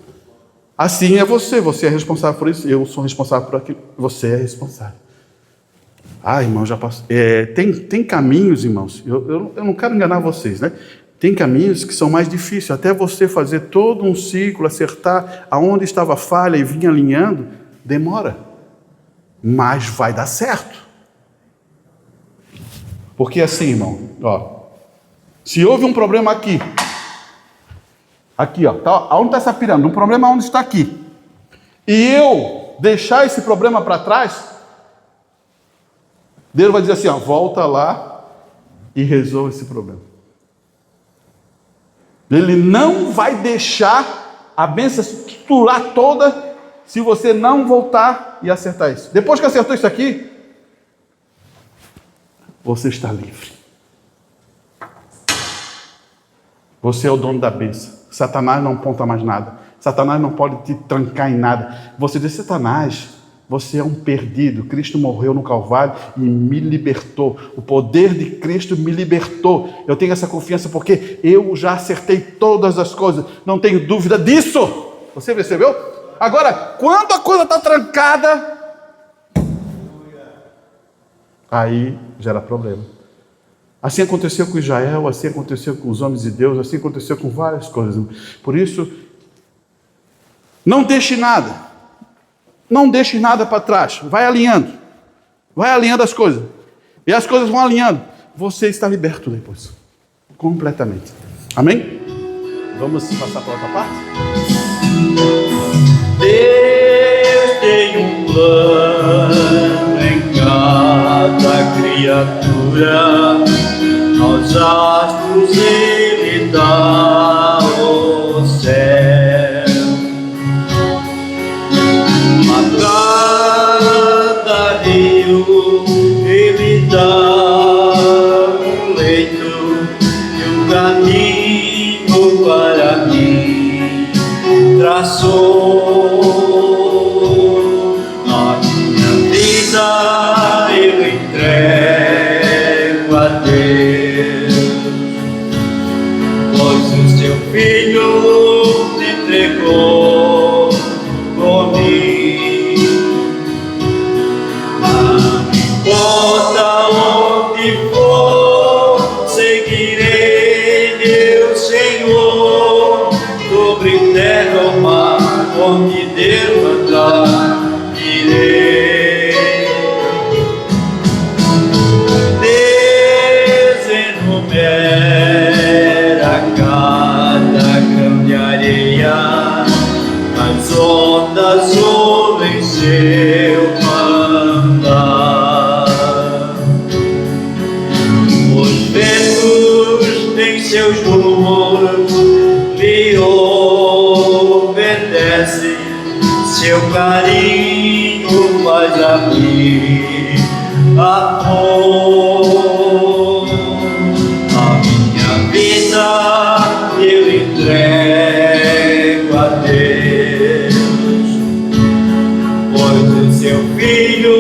Assim é você é responsável por isso, eu sou responsável por aquilo, você é responsável. Irmão, já passou. Tem caminhos, irmãos, eu não quero enganar vocês, né? Tem caminhos que são mais difíceis, até você fazer todo um ciclo, acertar aonde estava a falha e vir alinhando, demora. Mas vai dar certo. Porque assim, irmão, se houve um problema aqui, onde está essa pirâmide? Um problema onde está aqui. E eu deixar esse problema para trás, Deus vai dizer assim, volta lá e resolve esse problema. Ele não vai deixar a bênção estruturar toda se você não voltar e acertar isso. Depois que acertou isso aqui, você está livre. Você é o dono da bênção. Satanás não aponta mais nada. Satanás não pode te trancar em nada. Você diz, Satanás, você é um perdido. Cristo morreu no Calvário e me libertou. O poder de Cristo me libertou. Eu tenho essa confiança porque eu já acertei todas as coisas. Não tenho dúvida disso. Você percebeu? Agora, quando a coisa está trancada, aí gera problema. Assim aconteceu com Israel, assim aconteceu com os homens de Deus, assim aconteceu com várias coisas. Por isso, não deixe nada para trás. Vai alinhando as coisas. E as coisas vão alinhando. Você está liberto depois, completamente. Amém? Vamos passar para outra parte? Deus tem um plano em cada criatura, aos astros Ele dá o céu, a cada rio Ele dá um leito e um caminho para mim traçou. A minha vida eu entrego a Deus, pois o seu Filho me entregou por mim. Não importa onde for, seguirei meu Senhor, sobre terra ou mar, onde Deus andar, irei. Desenumera cada grão de areia, as ondas ouvem seu mandar. Os ventos têm seus rumos, lhe obedece, seu carinho faz abrir a flor. A minha vida eu entrego a Deus, pois o seu Filho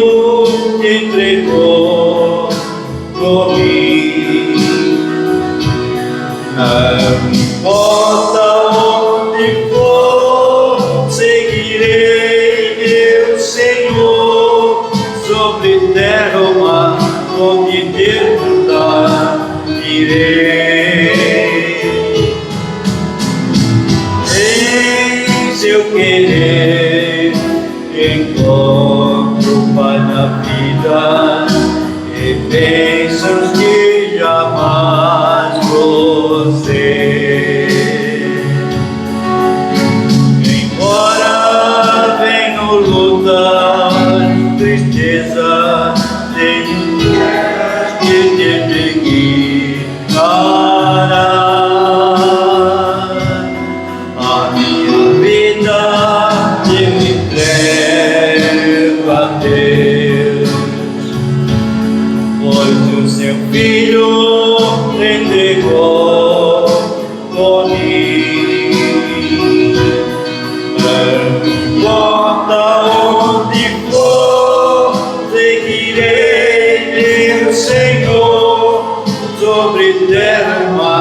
te entregou por mim. Não importa onde for, seguirei meu Senhor, sobre terra ou mar, onde Deus andar, irei. Em seu querer encontro paz na vida e bênçãos que jamais gozei. Embora venho lutar, tristeza, tenho que te guiar. A minha vida eu entrego a Deus, pois o seu Filho entregou por mim. Não importa onde for, seguirei meu Senhor, sobre terra e mar,